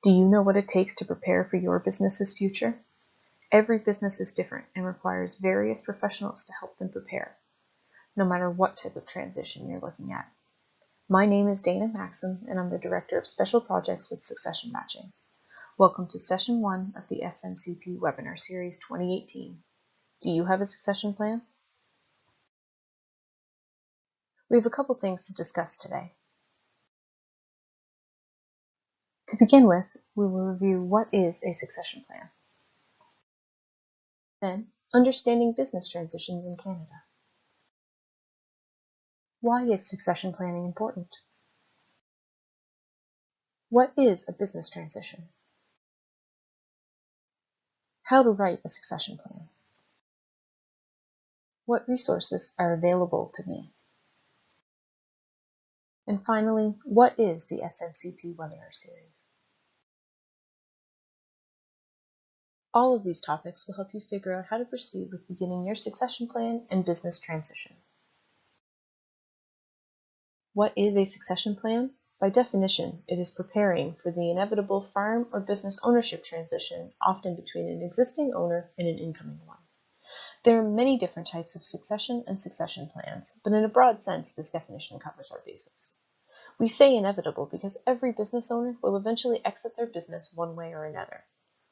Do you know what it takes to prepare for your business's future? Every business is different and requires various professionals to help them prepare, no matter what type of transition you're looking at. My name is Dana Maxim, and I'm the Director of Special Projects with SuccessionMatching. Welcome to Session 1 of the SMCP Webinar Series 2018. Do you have a succession plan? We have a couple things to discuss today. To begin with, we will review what is a succession plan. Then, understanding business transitions in Canada. Why is succession planning important? What is a business transition? How to write a succession plan. What resources are available to me? And finally, what is the SMCP Webinar Series? All of these topics will help you figure out how to proceed with beginning your succession plan and business transition. What is a succession plan? By definition, it is preparing for the inevitable farm or business ownership transition, often between an existing owner and an incoming one. There are many different types of succession and succession plans, but in a broad sense, this definition covers our bases. We say inevitable because every business owner will eventually exit their business one way or another,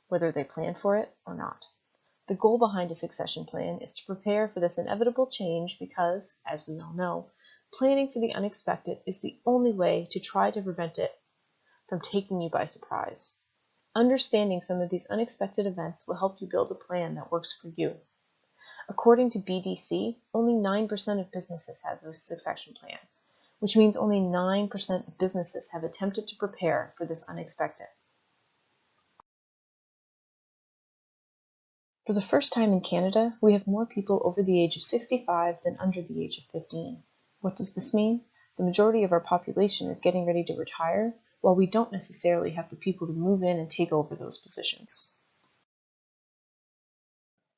whether they plan for it or not. The goal behind a succession plan is to prepare for this inevitable change because, as we all know, planning for the unexpected is the only way to try to prevent it from taking you by surprise. Understanding some of these unexpected events will help you build a plan that works for you. According to BDC, only 9% of businesses have a succession plan, which means only 9% of businesses have attempted to prepare for this unexpected. For the first time in Canada, we have more people over the age of 65 than under the age of 15. What does this mean? The majority of our population is getting ready to retire, while we don't necessarily have the people to move in and take over those positions.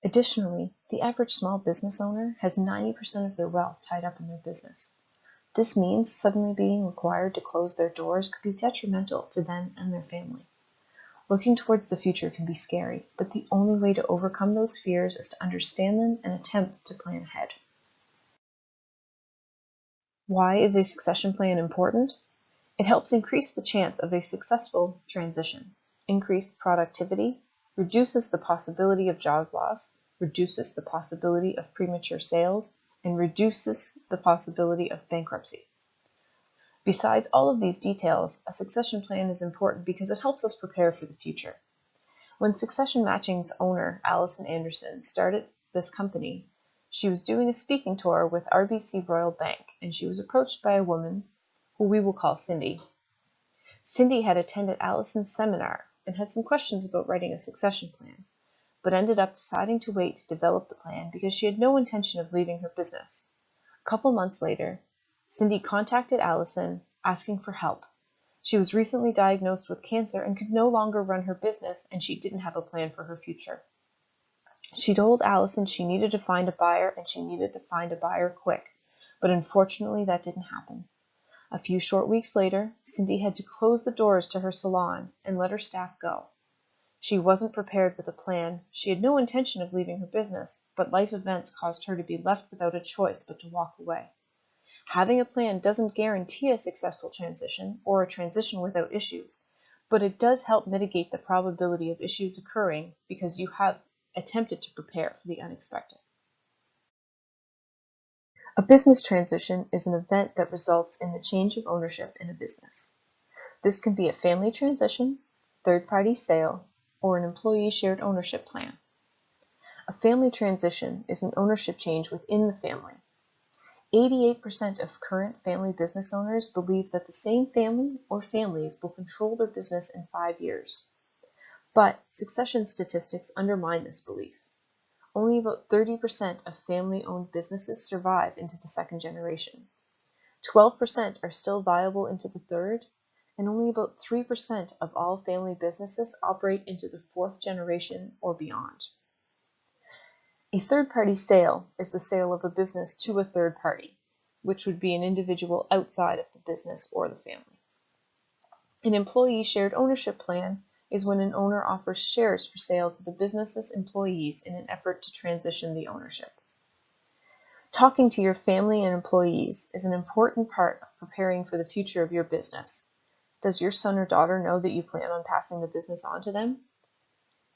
Additionally, the average small business owner has 90% of their wealth tied up in their business. This means suddenly being required to close their doors could be detrimental to them and their family. Looking towards the future can be scary, but the only way to overcome those fears is to understand them and attempt to plan ahead. Why is a succession plan important? It helps increase the chance of a successful transition, increase productivity, reduces the possibility of job loss, reduces the possibility of premature sales, and reduces the possibility of bankruptcy. Besides all of these details, a succession plan is important because it helps us prepare for the future. When SuccessionMatching's owner, Allison Anderson, started this company, she was doing a speaking tour with RBC Royal Bank, and she was approached by a woman who we will call Cindy. Cindy had attended Allison's seminar and had some questions about writing a succession plan, but ended up deciding to wait to develop the plan because she had no intention of leaving her business. A couple months later, Cindy contacted Allison asking for help. She was recently diagnosed with cancer and could no longer run her business, and she didn't have a plan for her future. She told Allison she needed to find a buyer, and she needed to find a buyer quick, but unfortunately that didn't happen. A few short weeks later, Cindy had to close the doors to her salon and let her staff go. She wasn't prepared with a plan. She had no intention of leaving her business, but life events caused her to be left without a choice but to walk away. Having a plan doesn't guarantee a successful transition or a transition without issues, but it does help mitigate the probability of issues occurring because you have attempted to prepare for the unexpected. A business transition is an event that results in the change of ownership in a business. This can be a family transition, third-party sale, or an employee shared ownership plan. A family transition is an ownership change within the family. 88% of current family business owners believe that the same family or families will control their business in 5 years. But succession statistics undermine this belief. Only about 30% of family-owned businesses survive into the second generation. 12% are still viable into the third, and only about 3% of all family businesses operate into the fourth generation or beyond. A third-party sale is the sale of a business to a third party, which would be an individual outside of the business or the family. An employee shared ownership plan is when an owner offers shares for sale to the business's employees in an effort to transition the ownership. Talking to your family and employees is an important part of preparing for the future of your business. Does your son or daughter know that you plan on passing the business on to them?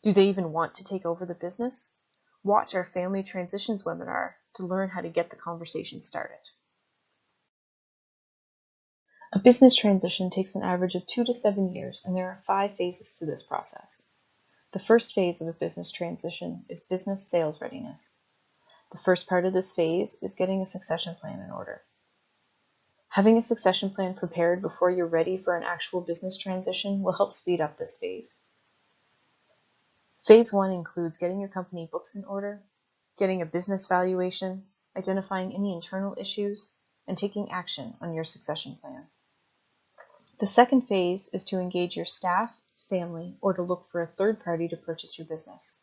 Do they even want to take over the business? Watch our Family Transitions webinar to learn how to get the conversation started. A business transition takes an average of 2 to 7 years, and there are 5 phases to this process. The first phase of a business transition is business sales readiness. The first part of this phase is getting a succession plan in order. Having a succession plan prepared before you're ready for an actual business transition will help speed up this phase. Phase 1 includes getting your company books in order, getting a business valuation, identifying any internal issues, and taking action on your succession plan. The second phase is to engage your staff, family, or to look for a third party to purchase your business.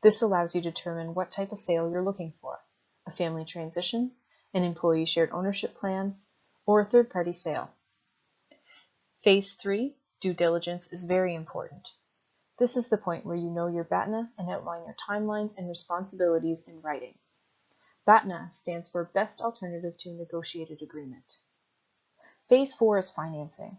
This allows you to determine what type of sale you're looking for: a family transition, an employee shared ownership plan, or a third-party sale. Phase 3, due diligence, is very important. This is the point where you know your BATNA and outline your timelines and responsibilities in writing. BATNA stands for Best Alternative to a Negotiated Agreement. Phase 4 is financing.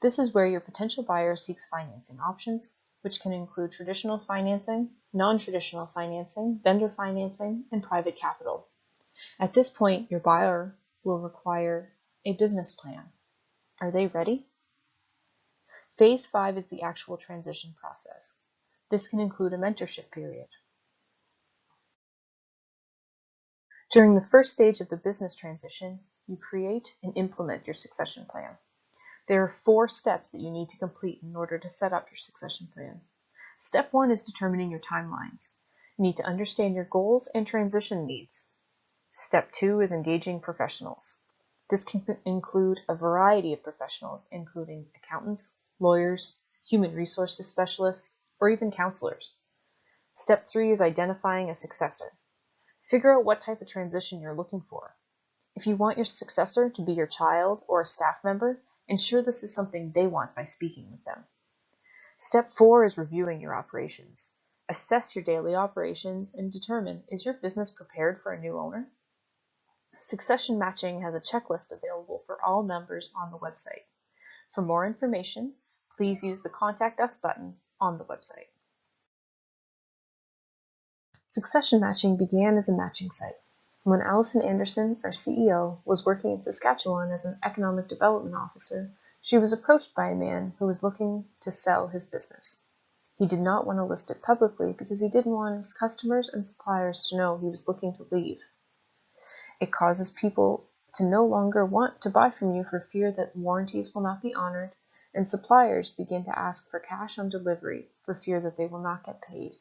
This is where your potential buyer seeks financing options, which can include traditional financing, non-traditional financing, vendor financing, and private capital. At this point, your buyer will require a business plan. Are they ready? Phase 5 is the actual transition process. This can include a mentorship period. During the first stage of the business transition, you create and implement your succession plan. There are 4 steps that you need to complete in order to set up your succession plan. Step 1 is determining your timelines. You need to understand your goals and transition needs. Step 2 is engaging professionals. This can include a variety of professionals, including accountants, lawyers, human resources specialists, or even counselors. Step 3 is identifying a successor. Figure out what type of transition you're looking for. If you want your successor to be your child or a staff member, ensure this is something they want by speaking with them. Step 4 is reviewing your operations. Assess your daily operations and determine, is your business prepared for a new owner? Succession Matching has a checklist available for all members on the website. For more information, please use the Contact Us button on the website. Succession Matching began as a matching site. When Allison Anderson, our CEO, was working in Saskatchewan as an economic development officer, she was approached by a man who was looking to sell his business. He did not want to list it publicly because he didn't want his customers and suppliers to know he was looking to leave. It causes people to no longer want to buy from you for fear that warranties will not be honored, and suppliers begin to ask for cash on delivery for fear that they will not get paid.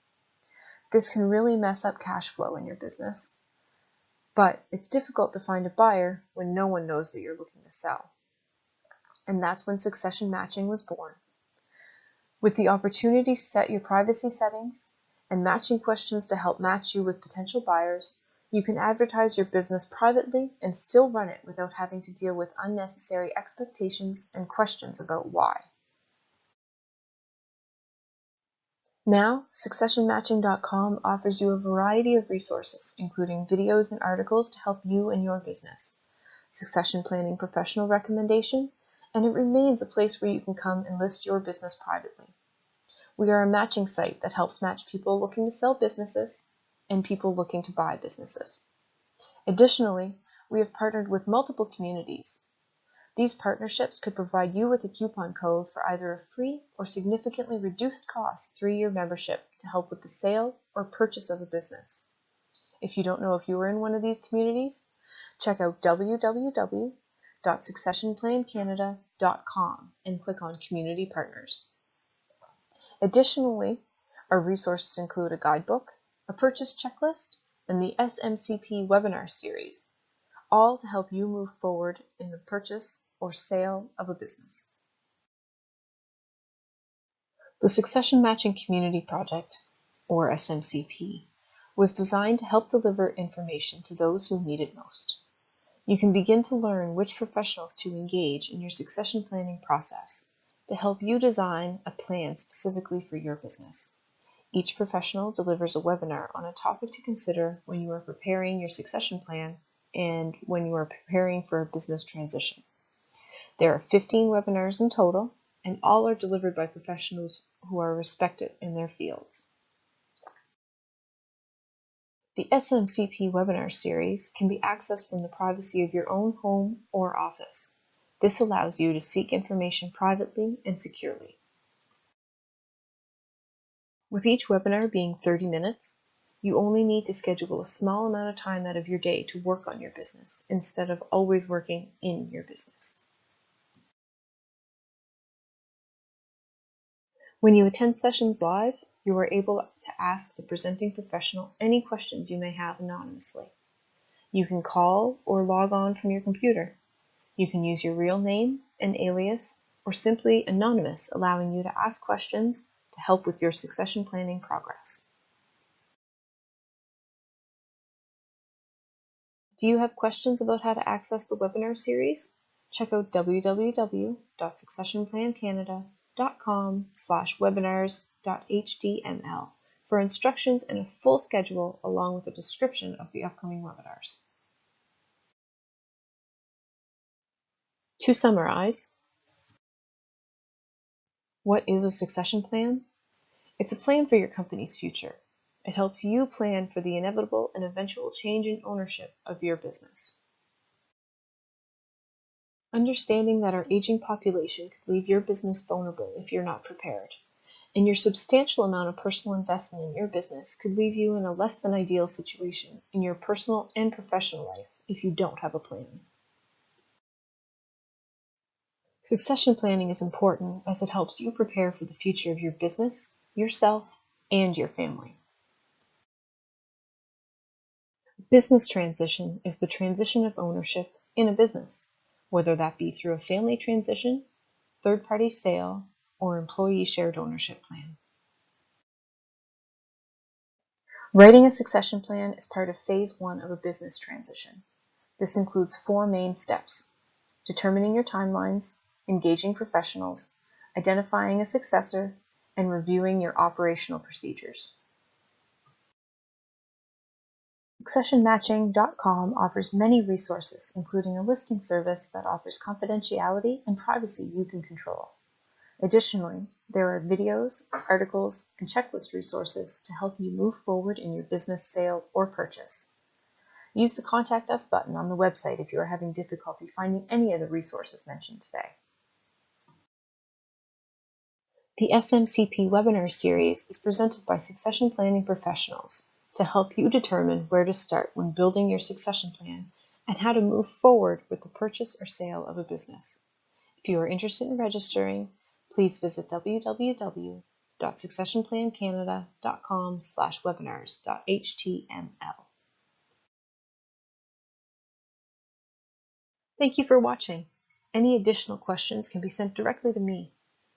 This can really mess up cash flow in your business. But it's difficult to find a buyer when no one knows that you're looking to sell. And that's when Succession Matching was born. With the opportunity to set your privacy settings and matching questions to help match you with potential buyers, you can advertise your business privately and still run it without having to deal with unnecessary expectations and questions about why. Now, SuccessionMatching.com offers you a variety of resources, including videos and articles to help you and your business, succession planning professional recommendation, and it remains a place where you can come and list your business privately. We are a matching site that helps match people looking to sell businesses and people looking to buy businesses. Additionally, we have partnered with multiple communities. These partnerships could provide you with a coupon code for either a free or significantly reduced cost 3-year membership to help with the sale or purchase of a business. If you don't know if you are in one of these communities, check out www.successionplancanada.com and click on Community Partners. Additionally, our resources include a guidebook, a purchase checklist, and the SMCP webinar series, all to help you move forward in the purchase or sale of a business. The Succession Matching Community Project, or SMCP, was designed to help deliver information to those who need it most. You can begin to learn which professionals to engage in your succession planning process to help you design a plan specifically for your business. Each professional delivers a webinar on a topic to consider when you are preparing your succession plan and when you are preparing for a business transition. There are 15 webinars in total, and all are delivered by professionals who are respected in their fields. The SMCP webinar series can be accessed from the privacy of your own home or office. This allows you to seek information privately and securely. With each webinar being 30 minutes, you only need to schedule a small amount of time out of your day to work on your business instead of always working in your business. When you attend sessions live, you are able to ask the presenting professional any questions you may have anonymously. You can call or log on from your computer. You can use your real name, an alias, or simply anonymous, allowing you to ask questions to help with your succession planning progress. Do you have questions about how to access the webinar series? Check out www.successionplancanada.com/webinars.html for instructions and a full schedule along with a description of the upcoming webinars. To summarize, what is a succession plan? It's a plan for your company's future. It helps you plan for the inevitable and eventual change in ownership of your business. Understanding that our aging population could leave your business vulnerable if you're not prepared, and your substantial amount of personal investment in your business could leave you in a less than ideal situation in your personal and professional life if you don't have a plan. Succession planning is important as it helps you prepare for the future of your business, yourself, and your family. Business transition is the transition of ownership in a business, whether that be through a family transition, third-party sale, or employee shared ownership plan. Writing a succession plan is part of phase 1 of a business transition. This includes 4 main steps: determining your timelines, engaging professionals, identifying a successor, and reviewing your operational procedures. SuccessionMatching.com offers many resources, including a listing service that offers confidentiality and privacy you can control. Additionally, there are videos, articles, and checklist resources to help you move forward in your business sale or purchase. Use the Contact Us button on the website if you are having difficulty finding any of the resources mentioned today. The SMCP webinar series is presented by succession planning professionals to help you determine where to start when building your succession plan and how to move forward with the purchase or sale of a business. If you are interested in registering, please visit www.successionplancanada.com/webinars.html. Thank you for watching. Any additional questions can be sent directly to me.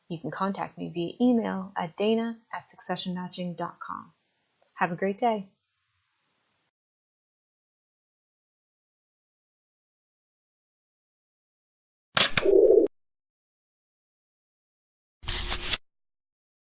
You can contact me via email at dana@successionmatching.com. Have a great day.